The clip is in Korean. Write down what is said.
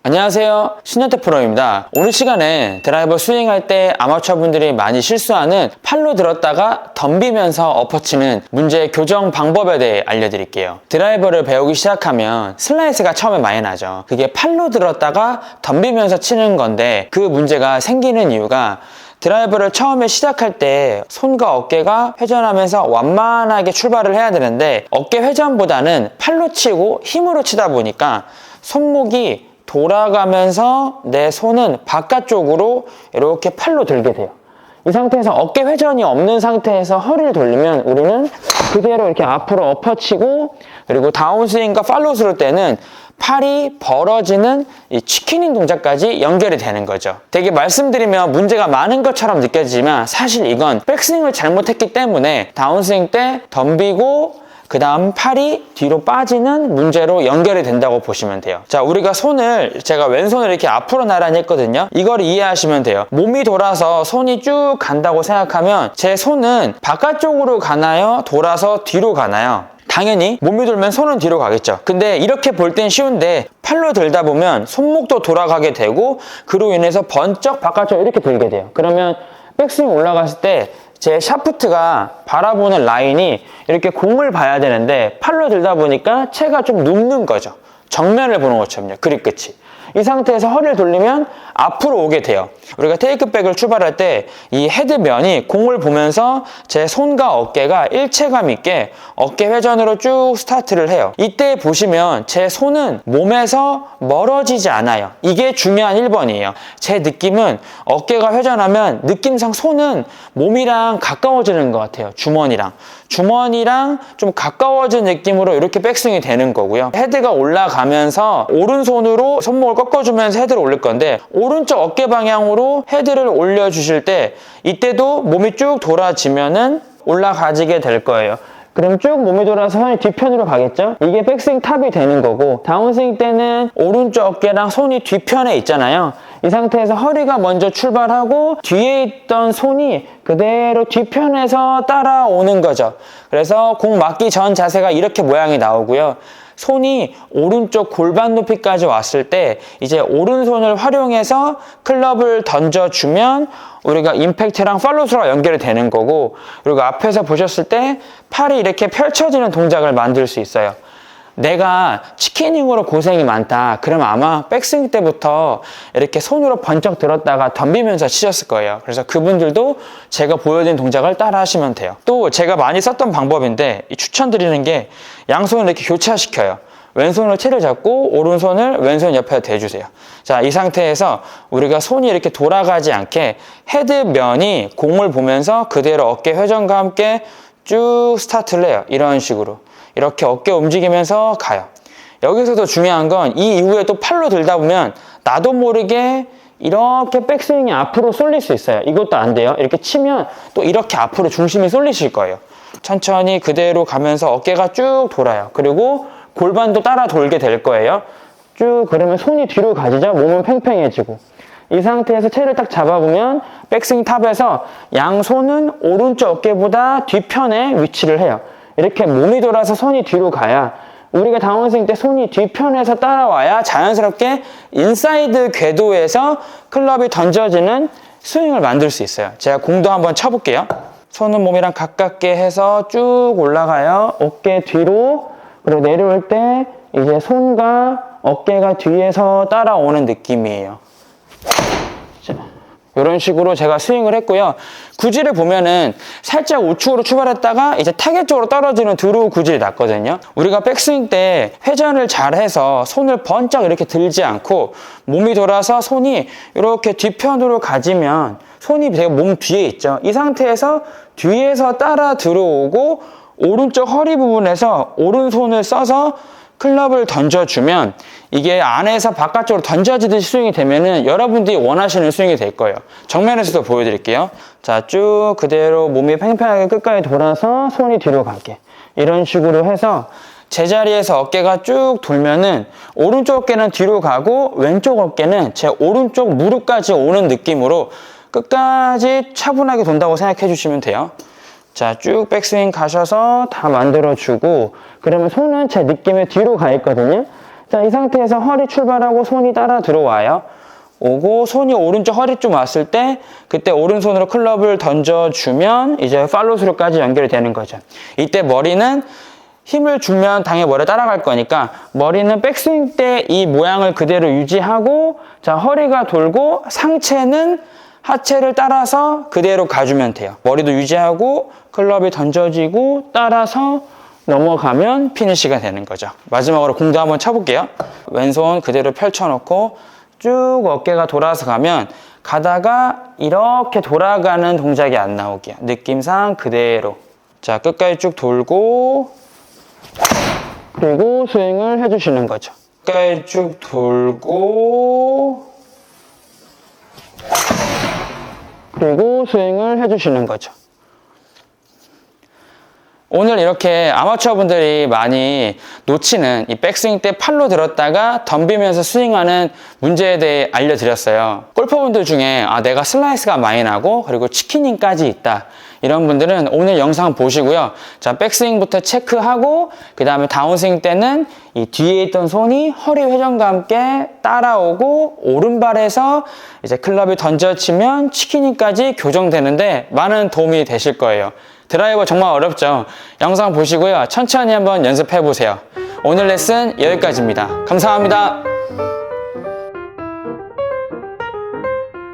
안녕하세요, 신현태 프로입니다. 오늘 시간에 드라이버 스윙할 때 아마추어 분들이 많이 실수하는 팔로 들었다가 덤비면서 엎어치는 문제 교정 방법에 대해 알려드릴게요. 드라이버를 배우기 시작하면 슬라이스가 처음에 많이 나죠. 그게 팔로 들었다가 덤비면서 치는 건데, 그 문제가 생기는 이유가 드라이버를 처음에 시작할 때 손과 어깨가 회전하면서 완만하게 출발을 해야 되는데, 어깨 회전보다는 팔로 치고 힘으로 치다 보니까 손목이 돌아가면서 내 손은 바깥쪽으로 이렇게 팔로 들게 돼요. 이 상태에서 어깨 회전이 없는 상태에서 허리를 돌리면 우리는 그대로 이렇게 앞으로 엎어치고, 그리고 다운스윙과 팔로우 스루 때는 팔이 벌어지는 이 치킨닝 동작까지 연결이 되는 거죠. 되게 말씀드리면 문제가 많은 것처럼 느껴지지만 사실 이건 백스윙을 잘못했기 때문에 다운스윙 때 덤비고 그 다음 팔이 뒤로 빠지는 문제로 연결이 된다고 보시면 돼요. 자, 우리가 손을, 제가 왼손을 이렇게 앞으로 나란히 했거든요. 이걸 이해하시면 돼요. 몸이 돌아서 손이 쭉 간다고 생각하면 제 손은 바깥쪽으로 가나요? 돌아서 뒤로 가나요? 당연히 몸이 돌면 손은 뒤로 가겠죠. 근데 이렇게 볼 땐 쉬운데 팔로 들다 보면 손목도 돌아가게 되고, 그로 인해서 번쩍 바깥쪽으로 이렇게 들게 돼요. 그러면 백스윙 올라갔을 때 제 샤프트가 바라보는 라인이 이렇게 공을 봐야 되는데 팔로 들다 보니까 채가 좀 눕는 거죠. 정면을 보는 것처럼요. 그립 끝이. 이 상태에서 허리를 돌리면 앞으로 오게 돼요. 우리가 테이크백을 출발할 때 이 헤드면이 공을 보면서 제 손과 어깨가 일체감 있게 어깨 회전으로 쭉 스타트를 해요. 이때 보시면 제 손은 몸에서 멀어지지 않아요. 이게 중요한 1번이에요. 제 느낌은 어깨가 회전하면 느낌상 손은 몸이랑 가까워지는 것 같아요. 주머니랑 좀 가까워진 느낌으로 이렇게 백스윙이 되는 거고요. 헤드가 올라가면서 오른손으로 손목을 꺾어주면서 헤드를 올릴 건데, 오른쪽 어깨 방향으로 헤드를 올려주실 때 이때도 몸이 쭉 돌아지면은 올라가지게 될 거예요. 그럼 쭉 몸이 돌아서 손이 뒤편으로 가겠죠? 이게 백스윙 탑이 되는 거고, 다운스윙 때는 오른쪽 어깨랑 손이 뒤편에 있잖아요. 이 상태에서 허리가 먼저 출발하고 뒤에 있던 손이 그대로 뒤편에서 따라오는 거죠. 그래서 공 맞기 전 자세가 이렇게 모양이 나오고요. 손이 오른쪽 골반 높이까지 왔을 때 이제 오른손을 활용해서 클럽을 던져주면 우리가 임팩트랑 팔로우스루가 연결이 되는 거고, 그리고 앞에서 보셨을 때 팔이 이렇게 펼쳐지는 동작을 만들 수 있어요. 내가 치킨닝으로 고생이 많다, 그러면 아마 백스윙 때부터 이렇게 손으로 번쩍 들었다가 덤비면서 치셨을 거예요. 그래서 그분들도 제가 보여드린 동작을 따라 하시면 돼요. 또 제가 많이 썼던 방법인데, 추천드리는 게 양손을 이렇게 교차시켜요. 왼손으로 채를 잡고 오른손을 왼손 옆에 대주세요. 자, 이 상태에서 우리가 손이 이렇게 돌아가지 않게 헤드면이 공을 보면서 그대로 어깨 회전과 함께 쭉 스타트를 해요. 이런 식으로 이렇게 어깨 움직이면서 가요. 여기서도 중요한 건 이 이후에 또 팔로 들다 보면 나도 모르게 이렇게 백스윙이 앞으로 쏠릴 수 있어요. 이것도 안 돼요. 이렇게 치면 또 이렇게 앞으로 중심이 쏠리실 거예요. 천천히 그대로 가면서 어깨가 쭉 돌아요. 그리고 골반도 따라 돌게 될 거예요. 쭉 그러면 손이 뒤로 가지죠. 몸은 팽팽해지고. 이 상태에서 채를 딱 잡아보면 백스윙 탑에서 양손은 오른쪽 어깨보다 뒤편에 위치를 해요. 이렇게 몸이 돌아서 손이 뒤로 가야, 우리가 다운스윙 때 손이 뒤편에서 따라와야 자연스럽게 인사이드 궤도에서 클럽이 던져지는 스윙을 만들 수 있어요. 제가 공도 한번 쳐볼게요. 손은 몸이랑 가깝게 해서 쭉 올라가요. 어깨 뒤로. 그리고 내려올 때 이제 손과 어깨가 뒤에서 따라오는 느낌이에요. 자, 이런 식으로 제가 스윙을 했고요. 구질을 보면은 살짝 우측으로 출발했다가 이제 타겟 쪽으로 떨어지는 드로우 구질이 났거든요. 우리가 백스윙 때 회전을 잘 해서 손을 번쩍 이렇게 들지 않고 몸이 돌아서 손이 이렇게 뒤편으로 가지면 손이 되게 몸 뒤에 있죠. 이 상태에서 뒤에서 따라 들어오고 오른쪽 허리 부분에서 오른손을 써서 클럽을 던져주면 이게 안에서 바깥쪽으로 던져지듯이 스윙이 되면은 여러분들이 원하시는 스윙이 될 거예요. 정면에서도 보여드릴게요. 자, 쭉 그대로 몸이 팽팽하게 끝까지 돌아서 손이 뒤로 가게. 이런 식으로 해서 제자리에서 어깨가 쭉 돌면은 오른쪽 어깨는 뒤로 가고 왼쪽 어깨는 제 오른쪽 무릎까지 오는 느낌으로 끝까지 차분하게 돈다고 생각해 주시면 돼요. 자, 쭉 백스윙 가셔서 다 만들어주고, 그러면 손은 제 느낌에 뒤로 가 있거든요. 자, 이 상태에서 허리 출발하고 손이 따라 들어와요. 오고 손이 오른쪽 허리 쪽 왔을 때 그때 오른손으로 클럽을 던져주면 이제 팔로우스루까지 연결이 되는 거죠. 이때 머리는 힘을 주면 당연히 머리에 따라갈 거니까 머리는 백스윙 때 이 모양을 그대로 유지하고, 자, 허리가 돌고 상체는 하체를 따라서 그대로 가주면 돼요. 머리도 유지하고 클럽이 던져지고 따라서 넘어가면 피니시가 되는 거죠. 마지막으로 공도 한번 쳐볼게요. 왼손 그대로 펼쳐놓고 쭉 어깨가 돌아서 가면 가다가 이렇게 돌아가는 동작이 안 나오게요. 느낌상 그대로. 자, 끝까지 쭉 돌고 그리고 스윙을 해주시는 거죠. 끝까지 쭉 돌고 그리고 스윙을 해주시는 거죠. 오늘 이렇게 아마추어 분들이 많이 놓치는 이 백스윙 때 팔로 들었다가 덤비면서 스윙하는 문제에 대해 알려드렸어요. 골퍼분들 중에 내가 슬라이스가 많이 나고 그리고 치킨닝까지 있다, 이런 분들은 오늘 영상 보시고요. 자, 백스윙부터 체크하고 그 다음에 다운스윙 때는 이 뒤에 있던 손이 허리 회전과 함께 따라오고 오른발에서 이제 클럽이 던져치면 치킨닝까지 교정되는데 많은 도움이 되실 거예요. 드라이버 정말 어렵죠? 영상 보시고요. 천천히 한번 연습해 보세요. 오늘 레슨 여기까지입니다. 감사합니다.